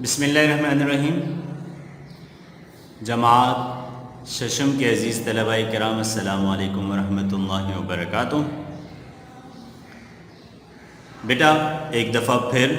بسم اللہ الرحمن الرحیم۔ جماعت ششم کے عزیز طلباء کرام، السلام علیکم ورحمۃ اللہ وبرکاتہ۔ بیٹا ایک دفعہ پھر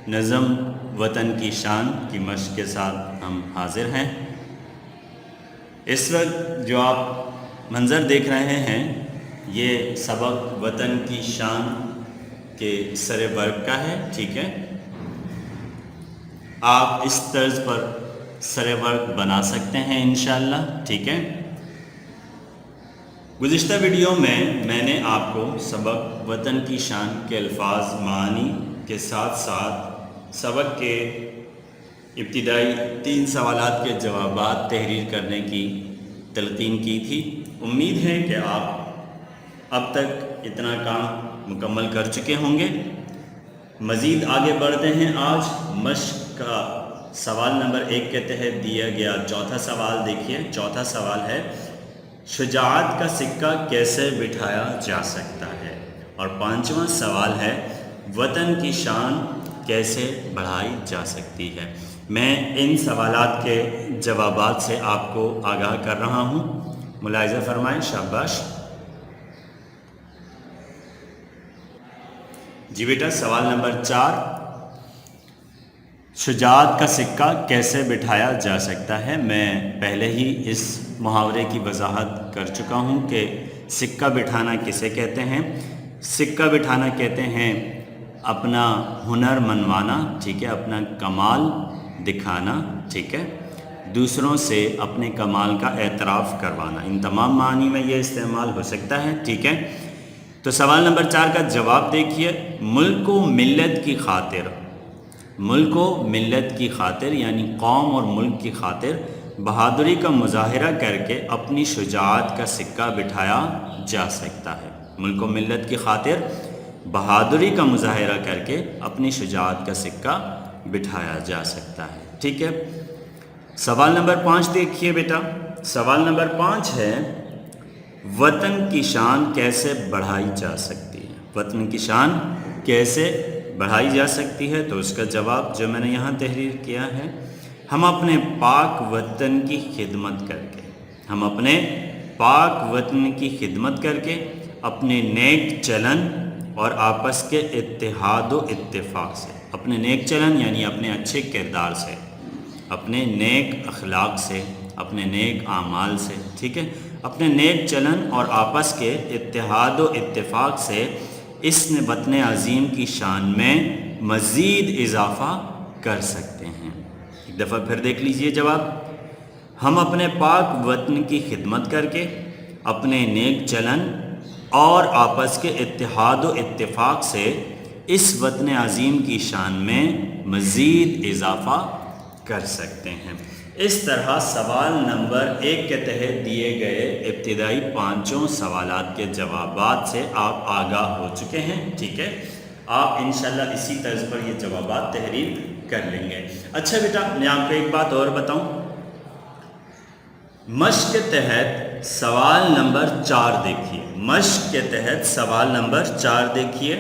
نظم وطن کی شان کی مشق کے ساتھ ہم حاضر ہیں۔ اس وقت جو آپ منظر دیکھ رہے ہیں یہ سبق وطن کی شان کے سر ورق کا ہے، ٹھیک ہے۔ آپ اس طرز پر سر ورق بنا سکتے ہیں انشاءاللہ، ٹھیک ہے۔ گزشتہ ویڈیو میں نے آپ کو سبق وطن کی شان کے الفاظ معانی کے ساتھ ساتھ سبق کے ابتدائی 3 سوالات کے جوابات تحریر کرنے کی تلقین کی تھی۔ امید ہے کہ آپ اب تک اتنا کام مکمل کر چکے ہوں گے۔ مزید آگے بڑھتے ہیں۔ آج مشق کا سوال نمبر 1 کے تحت دیا گیا چوتھا سوال دیکھیے۔ چوتھا سوال ہے شجاعت کا سکہ کیسے بٹھایا جا سکتا ہے، اور 5واں سوال ہے وطن کی شان کیسے بڑھائی جا سکتی ہے۔ میں ان سوالات کے جوابات سے آپ کو آگاہ کر رہا ہوں، ملاحظہ فرمائیں، شاباش۔ جی بیٹا، سوال نمبر 4، شجاعت کا سکہ کیسے بٹھایا جا سکتا ہے۔ میں پہلے ہی اس محاورے کی وضاحت کر چکا ہوں کہ سکہ بٹھانا کسے کہتے ہیں۔ سکہ بٹھانا کہتے ہیں اپنا ہنر منوانا، ٹھیک ہے، اپنا کمال دکھانا، ٹھیک ہے، دوسروں سے اپنے کمال کا اعتراف کروانا۔ ان تمام معنی میں یہ استعمال ہو سکتا ہے، ٹھیک ہے۔ تو سوال نمبر 4 کا جواب دیکھیے۔ ملک و ملت کی خاطر، ملک و ملت کی خاطر یعنی قوم اور ملک کی خاطر بہادری کا مظاہرہ کر کے اپنی شجاعت کا سکہ بٹھایا جا سکتا ہے۔ ملک و ملت کی خاطر بہادری کا مظاہرہ کر کے اپنی شجاعت کا سکہ بٹھایا جا سکتا ہے، ٹھیک ہے۔ سوال نمبر 5 دیکھیے بیٹا۔ سوال نمبر 5 ہے وطن کی شان کیسے بڑھائی جا سکتی ہے۔ وطن کی شان کیسے بڑھائی جا سکتی ہے، تو اس کا جواب جو میں نے یہاں تحریر کیا ہے، ہم اپنے پاک وطن کی خدمت کر کے، ہم اپنے پاک وطن کی خدمت کر کے، اپنے نیک چلن اور آپس کے اتحاد و اتفاق سے، اپنے نیک چلن یعنی اپنے اچھے کردار سے، اپنے نیک اخلاق سے، اپنے نیک اعمال سے، ٹھیک ہے، اپنے نیک چلن اور آپس کے اتحاد و اتفاق سے اس نے وطن عظیم کی شان میں مزید اضافہ کر سکتے ہیں۔ ایک دفعہ پھر دیکھ لیجئے جواب۔ ہم اپنے پاک وطن کی خدمت کر کے، اپنے نیک چلن اور آپس کے اتحاد و اتفاق سے اس وطن عظیم کی شان میں مزید اضافہ کر سکتے ہیں۔ اس طرح سوال نمبر 1 کے تحت دیے گئے ابتدائی 5 سوالات کے جوابات سے آپ آگاہ ہو چکے ہیں، ٹھیک ہے۔ آپ انشاءاللہ اسی طرز پر یہ جوابات تحریر کر لیں گے۔ اچھا بیٹا، میں آپ کو ایک بات اور بتاؤں۔ مشق کے تحت سوال نمبر 4 دیکھیے۔ مشق کے تحت سوال نمبر 4 دیکھیے۔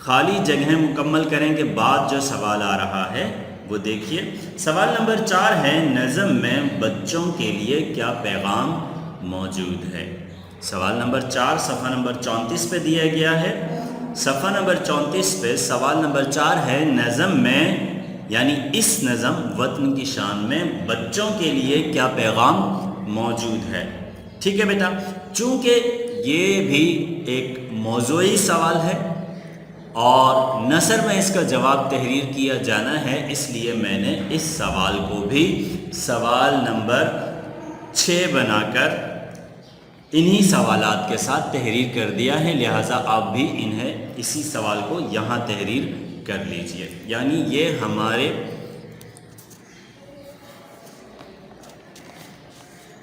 خالی جگہیں مکمل کریں کے بعد جو سوال آ رہا ہے وہ دیکھیے۔ سوال نمبر 4 ہے نظم میں بچوں کے لیے کیا پیغام موجود ہے۔ سوال نمبر 4 صفحہ نمبر 34 پہ دیا گیا ہے۔ صفحہ نمبر 34 پہ سوال نمبر 4 ہے نظم میں یعنی اس نظم وطن کی شان میں بچوں کے لیے کیا پیغام موجود ہے، ٹھیک ہے بیٹا۔ چونکہ یہ بھی ایک موضوعی سوال ہے اور نثر میں اس کا جواب تحریر کیا جانا ہے، اس لیے میں نے اس سوال کو بھی سوال نمبر 6 بنا کر انہی سوالات کے ساتھ تحریر کر دیا ہے، لہٰذا آپ بھی انہیں اسی سوال کو یہاں تحریر کر لیجئے۔ یعنی یہ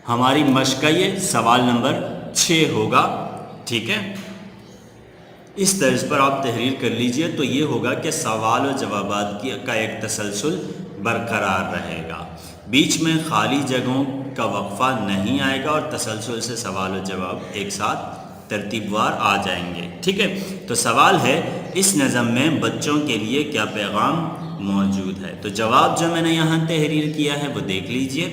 ہماری مشق کا یہ سوال نمبر 6 ہوگا، ٹھیک ہے۔ اس طرز پر آپ تحریر کر لیجئے تو یہ ہوگا کہ سوال و جوابات کا ایک تسلسل برقرار رہے گا، بیچ میں خالی جگہوں کا وقفہ نہیں آئے گا اور تسلسل سے سوال و جواب ایک ساتھ ترتیب وار آ جائیں گے، ٹھیک ہے۔ تو سوال ہے اس نظم میں بچوں کے لیے کیا پیغام موجود ہے۔ تو جواب جو میں نے یہاں تحریر کیا ہے وہ دیکھ لیجئے۔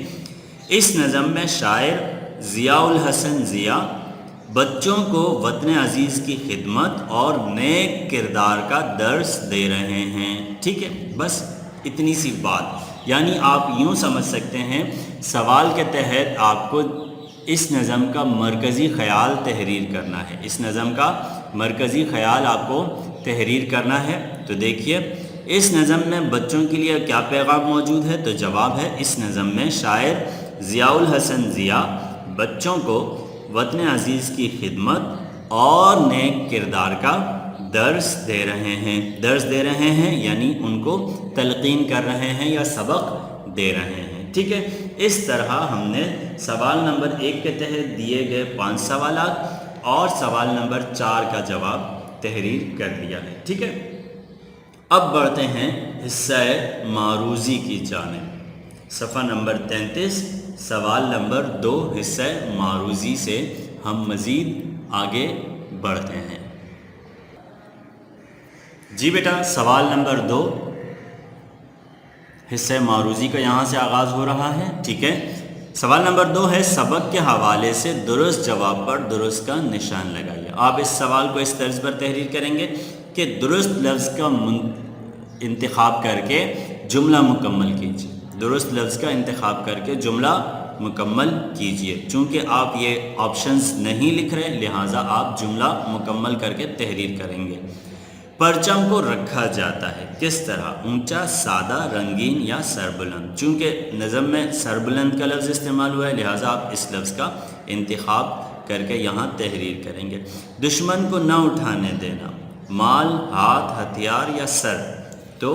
اس نظم میں شاعر ضیاء الحسن ضیاء بچوں کو وطن عزیز کی خدمت اور نیک کردار کا درس دے رہے ہیں۔ ٹھیک ہے، بس اتنی سی بات، یعنی آپ یوں سمجھ سکتے ہیں سوال کے تحت آپ کو اس نظم کا مرکزی خیال تحریر کرنا ہے، اس نظم کا مرکزی خیال آپ کو تحریر کرنا ہے۔ تو دیکھیے اس نظم میں بچوں کے لیے کیا پیغام موجود ہے؟ تو جواب ہے اس نظم میں شاعر ضیاء الحسن ضیاء بچوں کو وطن عزیز کی خدمت اور نیک کردار کا درس دے رہے ہیں۔ درس دے رہے ہیں یعنی ان کو تلقین کر رہے ہیں یا سبق دے رہے ہیں۔ ٹھیک ہے، اس طرح ہم نے سوال نمبر 1 کے تحت دیے گئے 5 سوالات اور سوال نمبر 4 کا جواب تحریر کر لیا ہے۔ ٹھیک ہے، اب بڑھتے ہیں حصہ معروضی کی جانب۔ صفحہ نمبر 33 سوال نمبر 2 حصہ معروضی سے ہم مزید آگے بڑھتے ہیں۔ جی بیٹا، سوال نمبر 2 حصہ معروضی کا یہاں سے آغاز ہو رہا ہے۔ ٹھیک ہے، سوال نمبر 2 ہے سبق کے حوالے سے درست جواب پر درست کا نشان لگائیے۔ آپ اس سوال کو اس طرز پر تحریر کریں گے کہ درست لفظ کا انتخاب کر کے جملہ مکمل کیجیے، درست لفظ کا انتخاب کر کے جملہ مکمل کیجیے۔ چونکہ آپ یہ آپشنز نہیں لکھ رہے لہٰذا آپ جملہ مکمل کر کے تحریر کریں گے۔ پرچم کو رکھا جاتا ہے کس طرح؟ اونچا، سادہ، رنگین یا سربلند؟ چونکہ نظم میں سربلند کا لفظ استعمال ہوا ہے لہٰذا آپ اس لفظ کا انتخاب کر کے یہاں تحریر کریں گے۔ دشمن کو نہ اٹھانے دینا، مال، ہاتھ، ہتھیار یا سر؟ تو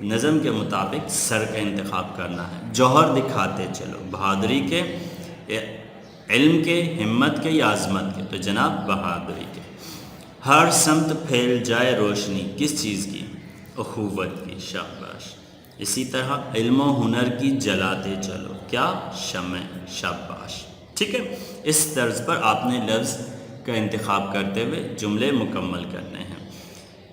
نظم کے مطابق سر کا انتخاب کرنا ہے۔ جوہر دکھاتے چلو، بہادری کے، علم کے، ہمت کے یا عظمت کے؟ تو جناب بہادری کے۔ ہر سمت پھیل جائے روشنی، کس چیز کی؟ اخوت کی، شاباش۔ اسی طرح علم و ہنر کی جلاتے چلو، کیا؟ شمع، شاباش۔ ٹھیک ہے، اس طرز پر آپ نے لفظ کا انتخاب کرتے ہوئے جملے مکمل کرنے ہیں۔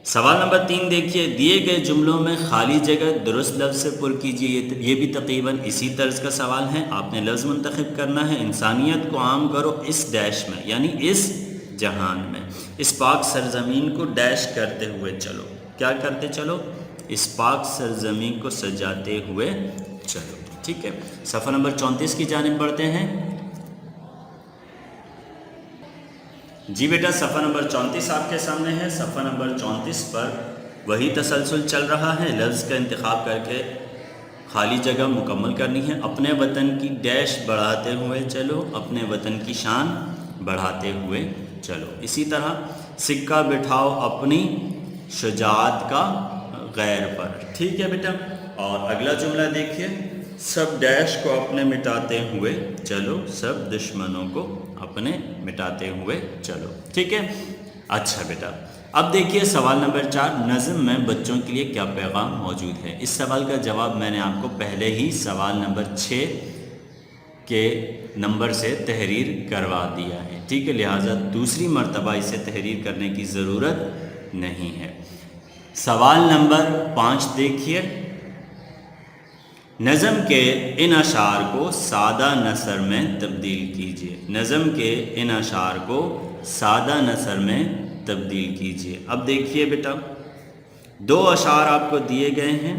سوال نمبر 3 دیکھیے، دیے گئے جملوں میں خالی جگہ درست لفظ سے پر کیجیے۔ یہ بھی تقریباً اسی طرز کا سوال ہے۔ آپ نے لفظ منتخب کرنا ہے، انسانیت کو عام کرو اس ڈیش میں، یعنی اس جہان میں، اس پاک سرزمین کو ڈیش کرتے ہوئے چلو۔ کیا کرتے چلو؟ اس پاک سرزمین کو سجاتے ہوئے چلو۔ ٹھیک ہے، صفحہ نمبر 34 کی جانب بڑھتے ہیں۔ جی بیٹا، صفحہ نمبر 34 آپ کے سامنے ہے۔ صفحہ نمبر 34 پر وہی تسلسل چل رہا ہے، لفظ کا انتخاب کر کے خالی جگہ مکمل کرنی ہے۔ اپنے وطن کی ڈیش بڑھاتے ہوئے چلو، اپنے وطن کی شان بڑھاتے ہوئے چلو۔ اسی طرح سکہ بٹھاؤ اپنی شجاعت کا غیر پر۔ ٹھیک ہے بیٹا، اور اگلا جملہ دیکھیے، سب ڈیش کو اپنے مٹاتے ہوئے چلو، سب دشمنوں کو اپنے مٹاتے ہوئے چلو۔ ٹھیک ہے، اچھا بیٹا، اب دیکھیے سوال نمبر 4، نظم میں بچوں کے لیے کیا پیغام موجود ہے؟ اس سوال کا جواب میں نے آپ کو پہلے ہی سوال نمبر 6 کے نمبر سے تحریر کروا دیا ہے۔ ٹھیک ہے، لہٰذا دوسری مرتبہ اسے تحریر کرنے کی ضرورت نہیں ہے۔ سوال نمبر 5 دیکھیے، نظم کے ان اشعار کو سادہ نثر میں تبدیل کیجیے۔ نظم کے ان اشعار کو سادہ نثر میں تبدیل کیجیے۔ اب دیکھیے بیٹا، 2 اشعار آپ کو دیے گئے ہیں۔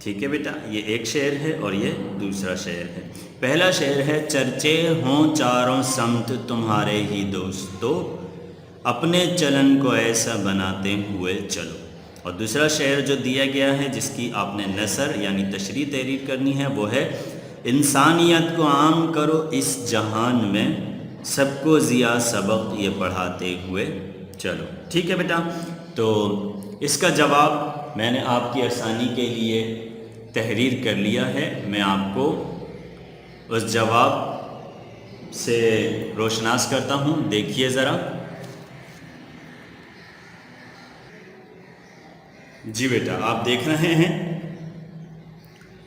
ٹھیک ہے بیٹا، یہ ایک شعر ہے اور یہ دوسرا شعر ہے۔ پہلا شعر ہے، چرچے ہوں چاروں سمت تمہارے ہی دوستو، اپنے چلن کو ایسا بناتے ہوئے چلو۔ اور دوسرا شعر جو دیا گیا ہے جس کی آپ نے نثر یعنی تشریح تحریر کرنی ہے وہ ہے، انسانیت کو عام کرو اس جہان میں، سب کو ضیاء سبق یہ پڑھاتے ہوئے چلو۔ ٹھیک ہے بیٹا، تو اس کا جواب میں نے آپ کی آسانی کے لیے تحریر کر لیا ہے۔ میں آپ کو اس جواب سے روشناس کرتا ہوں، دیکھیے ذرا۔ جی بیٹا، آپ دیکھ رہے ہیں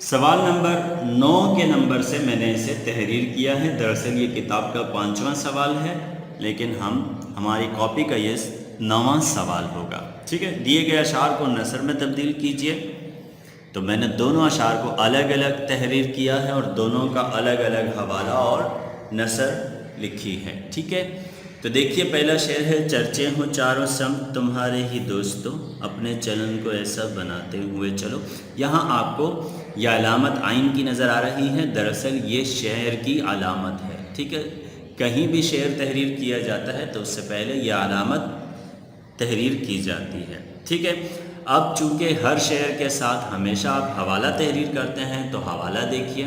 سوال نمبر 9 کے نمبر سے میں نے اسے تحریر کیا ہے۔ دراصل یہ کتاب کا 5واں سوال ہے لیکن ہماری کاپی کا یہ 9واں سوال ہوگا۔ ٹھیک ہے، دیے گئے اشعار کو نثر میں تبدیل کیجئے. تو میں نے دونوں اشعار کو الگ الگ تحریر کیا ہے اور دونوں کا الگ الگ حوالہ اور نثر لکھی ہے. ٹھیک ہے، تو دیکھیے پہلا شعر ہے. چرچے ہوں چاروں سمت تمہارے ہی دوستوں، اپنے چلن کو ایسا بناتے ہوئے چلو. یہاں آپ کو یہ علامت عین کی نظر آ رہی ہے، دراصل یہ شعر کی علامت ہے. ٹھیک ہے، کہیں بھی شعر تحریر کیا جاتا ہے تو اس سے پہلے یہ علامت تحریر کی جاتی ہے. ٹھیک ہے، اب چونکہ ہر شعر کے ساتھ ہمیشہ آپ حوالہ تحریر کرتے ہیں تو حوالہ دیکھیے.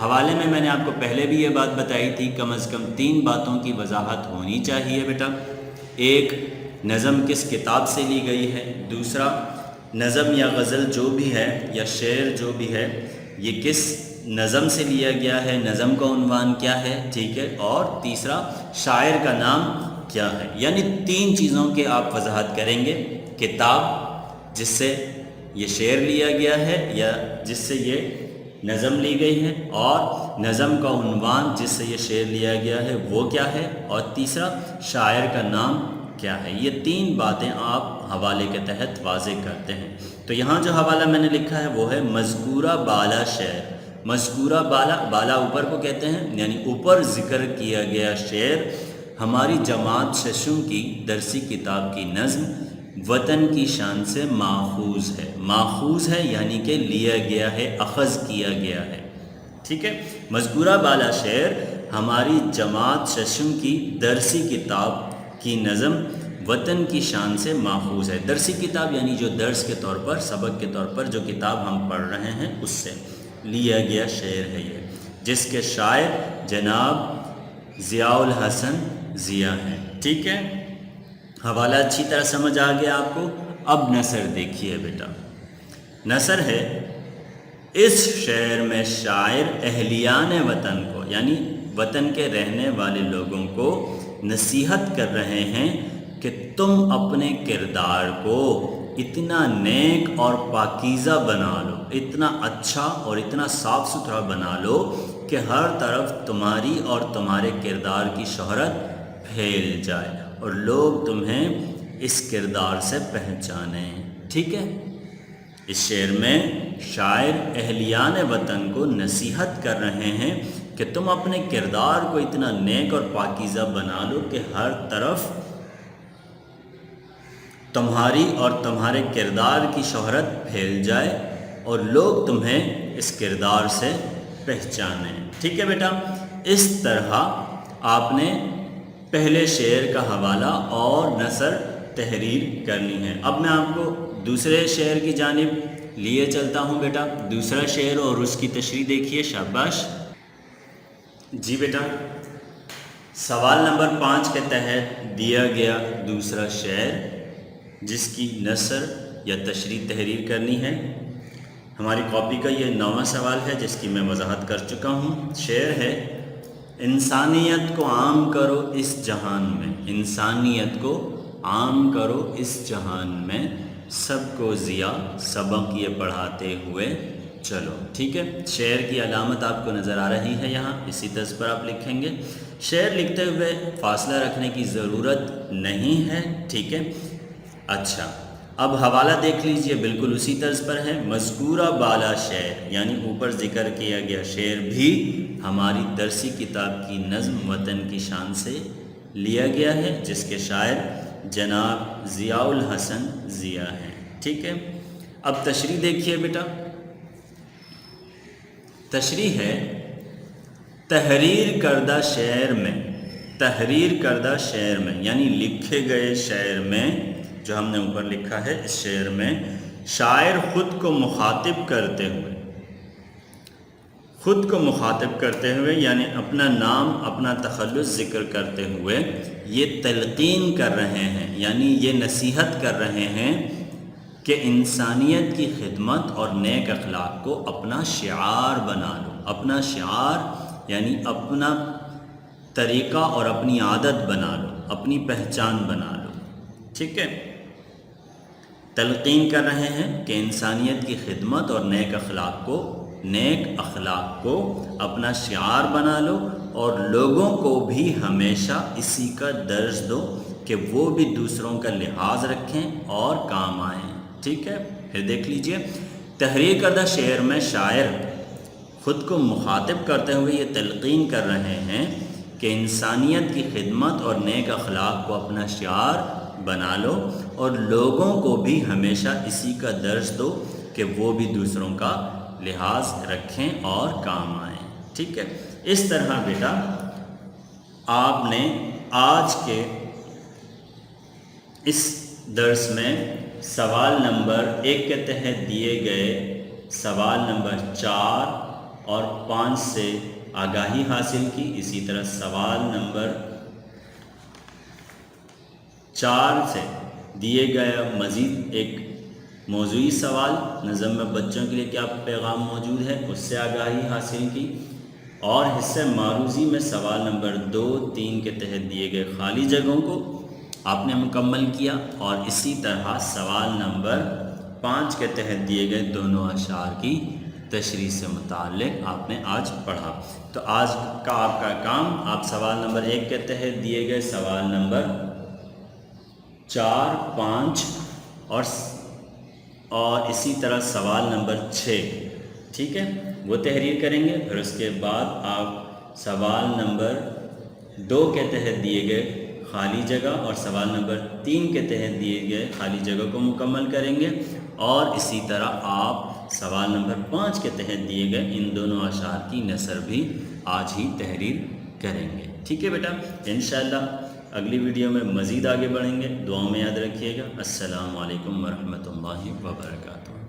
حوالے میں نے آپ کو پہلے بھی یہ بات بتائی تھی، کم از کم 3 باتوں کی وضاحت ہونی چاہیے بیٹا. ایک، نظم کس کتاب سے لی گئی ہے. دوسرا، نظم یا غزل جو بھی ہے یا شعر جو بھی ہے یہ کس نظم سے لیا گیا ہے، نظم کا عنوان کیا ہے. ٹھیک ہے، اور تیسرا، شاعر کا نام کیا ہے. یعنی 3 چیزوں کے آپ وضاحت کریں گے. کتاب جس سے یہ شعر لیا گیا ہے یا جس سے یہ نظم لی گئی ہے، اور نظم کا عنوان جس سے یہ شعر لیا گیا ہے وہ کیا ہے، اور تیسرا شاعر کا نام کیا ہے. یہ 3 باتیں آپ حوالے کے تحت واضح کرتے ہیں. تو یہاں جو حوالہ میں نے لکھا ہے وہ ہے مذکورہ بالا شعر. مذکورہ بالا اوپر کو کہتے ہیں، یعنی اوپر ذکر کیا گیا شعر ہماری جماعت ششم کی درسی کتاب کی نظم وطن کی شان سے ماخوذ ہے. ماخوذ ہے یعنی کہ لیا گیا ہے، اخذ کیا گیا ہے. ٹھیک ہے، مذکورہ بالا شعر ہماری جماعت ششم کی درسی کتاب کی نظم وطن کی شان سے ماخوذ ہے. درسی کتاب یعنی جو درس کے طور پر، سبق کے طور پر جو کتاب ہم پڑھ رہے ہیں اس سے لیا گیا شعر ہے یہ، جس کے شاعر جناب ضیاء الحسن ضیاء ہیں. ٹھیک ہے، حوالہ اچھی طرح سمجھ آ گیا آپ کو. اب نثر دیکھیے بیٹا. نثر ہے، اس شعر میں شاعر اہلیان وطن کو یعنی وطن کے رہنے والے لوگوں کو نصیحت کر رہے ہیں کہ تم اپنے کردار کو اتنا نیک اور پاکیزہ بنا لو، اتنا اچھا اور اتنا صاف ستھرا بنا لو کہ ہر طرف تمہاری اور تمہارے کردار کی شہرت پھیل جائے اور لوگ تمہیں اس کردار سے پہچانیں. ٹھیک ہے، اس شعر میں شاعر اہلیان وطن کو نصیحت کر رہے ہیں کہ تم اپنے کردار کو اتنا نیک اور پاکیزہ بنا لو کہ ہر طرف تمہاری اور تمہارے کردار کی شہرت پھیل جائے اور لوگ تمہیں اس کردار سے پہچانیں. ٹھیک ہے بیٹا، اس طرح آپ نے پہلے شعر کا حوالہ اور نثر تحریر کرنی ہے. اب میں آپ کو دوسرے شعر کی جانب لیے چلتا ہوں بیٹا. دوسرا شعر اور اس کی تشریح دیکھیے. شاباش جی بیٹا. سوال نمبر 5 کے تحت دیا گیا دوسرا شعر جس کی نثر یا تشریح تحریر کرنی ہے. ہماری کاپی کا یہ 9واں سوال ہے جس کی میں وضاحت کر چکا ہوں. شعر ہے، انسانیت کو عام کرو اس جہان میں. انسانیت کو عام کرو اس جہان میں، سب کو ضیاء سبق یہ پڑھاتے ہوئے چلو. ٹھیک ہے، شعر کی علامت آپ کو نظر آ رہی ہے یہاں، اسی طرز پر آپ لکھیں گے. شعر لکھتے ہوئے فاصلہ رکھنے کی ضرورت نہیں ہے. ٹھیک ہے، اچھا اب حوالہ دیکھ لیجئے، بالکل اسی طرز پر ہے. مذکورہ بالا شعر یعنی اوپر ذکر کیا گیا شعر بھی ہماری درسی کتاب کی نظم وطن کی شان سے لیا گیا ہے، جس کے شاعر جناب ضیاء الحسن ضیاء ہیں. ٹھیک ہے، اب تشریح دیکھیے بیٹا. تشریح ہے، تحریر کردہ شعر میں، تحریر کردہ شعر میں یعنی لکھے گئے شعر میں جو ہم نے اوپر لکھا ہے، اس شعر میں شاعر خود کو مخاطب کرتے ہوئے، خود کو مخاطب کرتے ہوئے یعنی اپنا نام، اپنا تخلص ذکر کرتے ہوئے یہ تلقین کر رہے ہیں، یعنی یہ نصیحت کر رہے ہیں کہ انسانیت کی خدمت اور نیک اخلاق کو اپنا شعار بنا لو. اپنا شعار یعنی اپنا طریقہ اور اپنی عادت بنا لو، اپنی پہچان بنا لو. ٹھیک ہے، تلقین کر رہے ہیں کہ انسانیت کی خدمت اور نیک اخلاق کو اپنا شعار بنا لو اور لوگوں کو بھی ہمیشہ اسی کا درس دو کہ وہ بھی دوسروں کا لحاظ رکھیں اور کام آئیں. ٹھیک ہے، پھر دیکھ لیجئے. تحریر کردہ شعر میں شاعر خود کو مخاطب کرتے ہوئے یہ تلقین کر رہے ہیں کہ انسانیت کی خدمت اور نیک اخلاق کو اپنا شعار بنا لو اور لوگوں کو بھی ہمیشہ اسی کا درس دو کہ وہ بھی دوسروں کا لحاظ رکھیں اور کام آئیں. ٹھیک ہے، اس طرح بیٹا آپ نے آج کے اس درس میں سوال نمبر 1 کے تحت دیے گئے سوال نمبر 4 اور 5 سے آگاہی حاصل کی. اسی طرح سوال نمبر 4 سے دیے گیا مزید ایک موضوعی سوال نظم میں بچوں کے لیے کیا پیغام موجود ہے، اس سے آگاہی حاصل کی. اور حصہ معروضی میں سوال نمبر 2، 3 کے تحت دیے گئے خالی جگہوں کو آپ نے مکمل کیا. اور اسی طرح سوال نمبر 5 کے تحت دیے گئے دونوں اشعار کی تشریح سے متعلق آپ نے آج پڑھا. تو آج کا آپ کا کام، آپ سوال نمبر 1 کے تحت دیے گئے سوال نمبر 4، 5 اور اسی طرح سوال نمبر 6، ٹھیک ہے، وہ تحریر کریں گے. پھر اس کے بعد آپ سوال نمبر 2 کے تحت دیے گئے خالی جگہ اور سوال نمبر 3 کے تحت دیے گئے خالی جگہ کو مکمل کریں گے. اور اسی طرح آپ سوال نمبر 5 کے تحت دیے گئے ان دونوں اشعار کی نثر بھی آج ہی تحریر کریں گے. ٹھیک ہے بیٹا، انشاءاللہ اگلی ویڈیو میں مزید آگے بڑھیں گے. دعاؤں میں یاد رکھیے گا. السلام علیکم ورحمۃ اللہ وبرکاتہ.